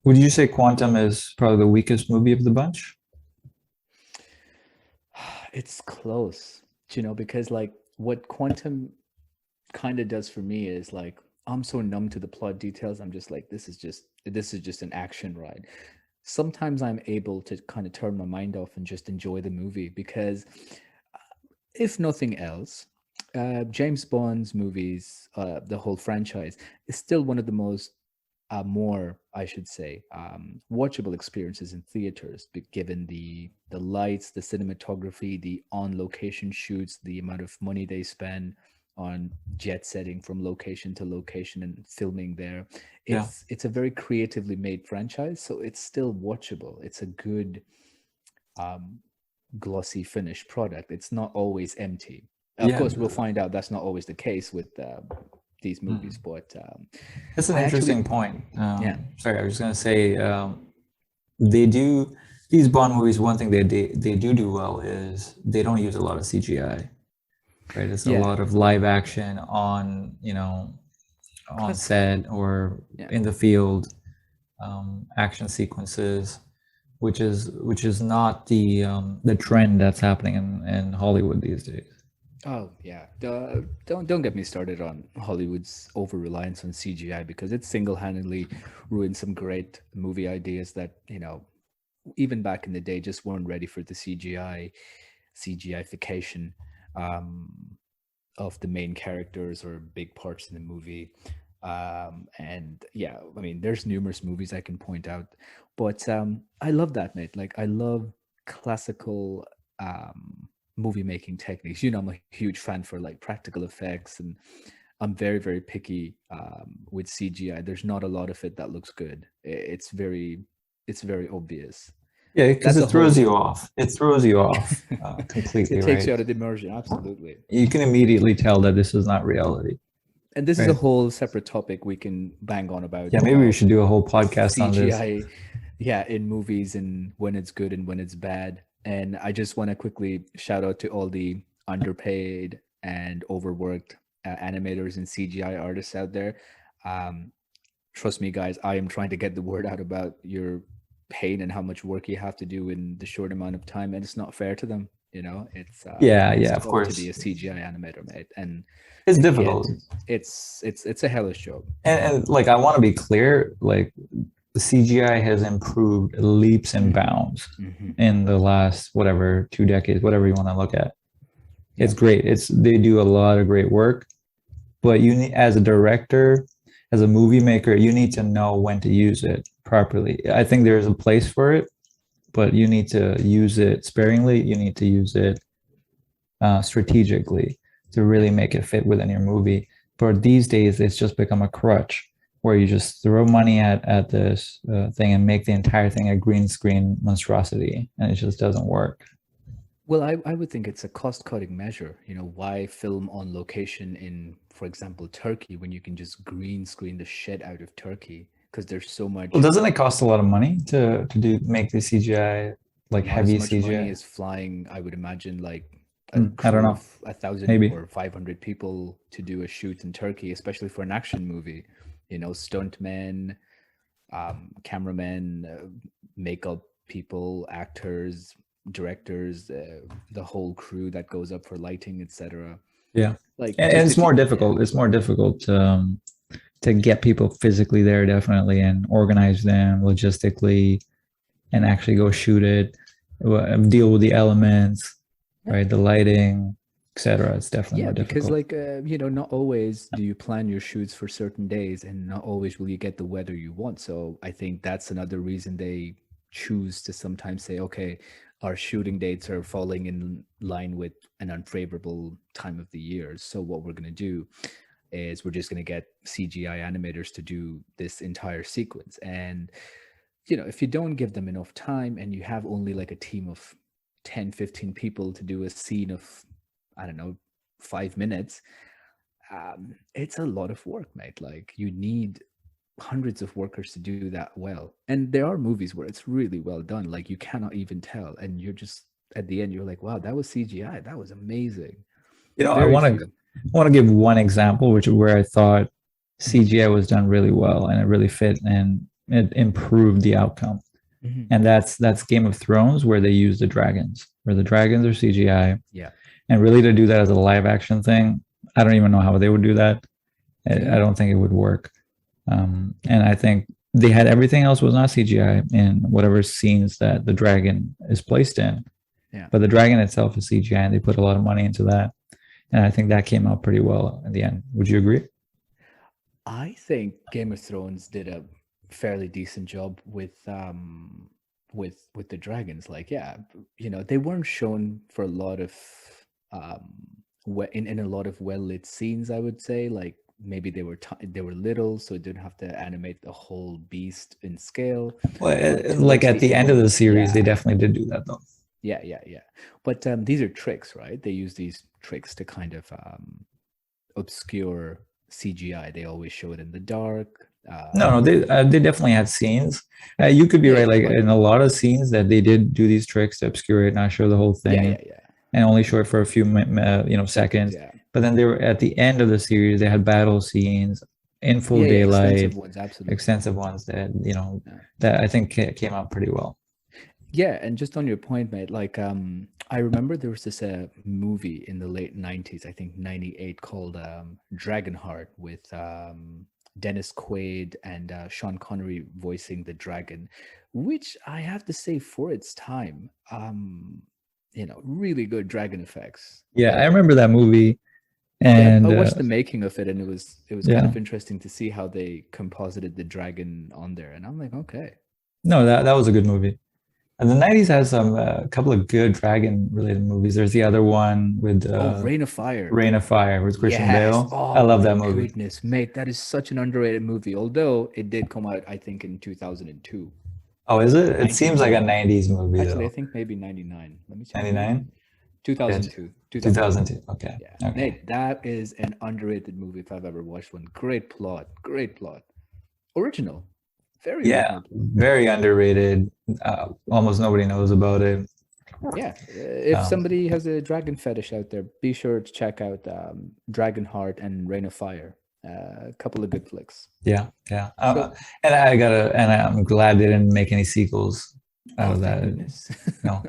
Would you say Quantum is probably the weakest movie of the bunch? It's close, because like what Quantum kind of does for me is like I'm so numb to the plot details. I'm just like this is just an action ride. Sometimes I'm able to kind of turn my mind off and just enjoy the movie because if nothing else, James Bond's movies, the whole franchise, is still one of the most more, I should say, watchable experiences in theaters, given the lights, the cinematography, the on-location shoots, the amount of money they spend on jet setting from location to location and filming there. Yeah. It's a very creatively made franchise, so it's still watchable. It's a good um, glossy finished product. It's not always empty. Of Yeah. course, we'll find out that's not always the case with these movies, Mm. but That's an I actually, interesting point. yeah, Sorry, I was going to say they do these Bond movies. One thing they do well is they don't use a lot of CGI, right? It's a yeah, lot of live action on on plus, set or yeah, in the field, action sequences, which is not the trend that's happening in Hollywood these days. oh yeah. Don't get me started on Hollywood's over reliance on CGI because it single handedly ruined some great movie ideas that even back in the day just weren't ready for the CGIfication um, of the main characters or big parts in the movie. And yeah, I mean, there's numerous movies I can point out, but I love that, mate. Like, I love classical movie making techniques. I'm a huge fan for like practical effects, and I'm very, very picky with CGI. There's not a lot of it that looks good. It's very obvious. Yeah, because That's a it throws whole. you off. It throws you off completely, It takes right? you out of the immersion, absolutely. You can immediately tell that this is not reality, And this is a right? whole separate topic we can bang on about Yeah, maybe we should do a whole podcast on this. CGI, yeah, in movies and when it's good and when it's bad. And I just want to quickly shout out to all the underpaid and overworked animators and CGI artists out there. Um, Trust me, guys, I am trying to get the word out about your pain and how much work you have to do in the short amount of time, and it's not fair to them. Yeah, It's yeah, of tough to be course. a CGI animator, mate, and It's in the difficult. end, it's a hellish job. And like I want to be clear, like the CGI has improved leaps and Hmm. bounds Hmm. in the last whatever 2 decades, whatever you want to look at. Yeah. It's great. They do a lot of great work, but you need as a director, as a movie maker, you need to know when to use it properly. I think there's a place for it, but you need to use it sparingly. You need to use it strategically to really make it fit within your movie. But these days, it's just become a crutch where you just throw money at this thing and make the entire thing a green screen monstrosity, and it just doesn't work. Well, I would think it's a cost cutting measure. Why film on location in, for example, Turkey when you can just green screen the shit out of Turkey because there's so Well, much, doesn't it cost a lot of money to do make the CGI like not as heavy much money CGI? as flying, I would imagine, like a I don't crew know. of 1,000 Maybe. or 500 people to do a shoot in Turkey, especially for an action movie. Stuntmen, cameramen, makeup people, actors, directors, the whole crew that goes up for lighting, etc. Yeah, Like and just it's if you, more yeah, difficult. It's more difficult to get people physically there, definitely, and organize them logistically, and actually go shoot it, deal with the elements, yeah, right? The lighting, etc. It's definitely yeah, more because difficult. like not always do you plan your shoots for certain days, and not always will you get the weather you want. So I think that's another reason they choose to sometimes say, okay, our shooting dates are falling in line with an unfavorable time of the year. So what we're going to do is we're just going to get CGI animators to do this entire sequence. And, if you don't give them enough time and you have only like a team of 10, 15 people to do a scene of, I don't know, 5 minutes, it's a lot of work, mate. Like you need hundreds of workers to do that well. And there are movies where it's really well done. Like you cannot even tell. And you're just, at the end, you're like, wow, that was CGI. That was amazing. I Very want to few. give one example, which where I thought Mhm. CGI was done really well and it really fit, and it improved the outcome. Mhm. And that's Game of Thrones, where they use the dragons, where the dragons are CGI. Yeah. And really to do that as a live action thing, I don't even know how they would do that. I Mhm. don't think it would work. And I think they had everything else was not CGI in whatever scenes that the dragon is placed in. Yeah. But the dragon itself is CGI, and they put a lot of money into that. And I think that came out pretty well in the end. Would you agree? I think Game of Thrones did a fairly decent job with the dragons. Like, yeah, they weren't shown for a lot of in a lot of well lit scenes. I would say, like maybe they were little, so it didn't have to animate the whole beast in scale. Well, But like towards at the the end of the end, series, they yeah, definitely did do that, though. yeah. But these are tricks, right? They use these tricks to kind of obscure CGI. They always show it in the dark. No, they definitely had scenes. You could be right. Yeah, Like but in a lot of scenes that they did do these tricks to obscure it, not show the whole thing, yeah. and only show it for a few Seconds, seconds. yeah. But then they were at the end of the series. They had battle scenes in full Yeah, extensive daylight, ones, absolutely. extensive ones that Yeah. that I think came out pretty well. Yeah, and just on your point, mate, like I remember there was this movie in the late 90s, I think 98, called Dragonheart with Dennis Quaid and Sean Connery voicing the dragon, which I have to say for its time, really good dragon effects. Yeah, I Uh, remember that movie, yeah, I and watched the making of it, and it was kind yeah, of interesting to see how they composited the dragon on there, and I'm like, okay. no, that was a good movie. And the '90s has some a couple of good dragon related movies. There's the other one with Oh, Rain of Fire. Rain of Fire with Christian Yes. Bale. I Oh love my that movie. goodness, mate. That is such an underrated movie. Although it did come out, I think, in 2002. Oh, is it? It seems like a 99. '90s movie Actually, I though. think maybe 99. Let me check. 99? Yeah, 2002. 2002. 2002. Okay. Yeah. Okay. Nate, that is an underrated movie if I've ever watched one. Great plot. Great plot. Original. Very Yeah, original plot. very underrated. Almost nobody knows about it. Yeah. If Um, somebody has a dragon fetish out there, be sure to check out Dragonheart and Rain of Fire. A couple of good flicks. yeah, yeah. So, And I'm glad they didn't make any sequels out oh, of thank that. goodness. No.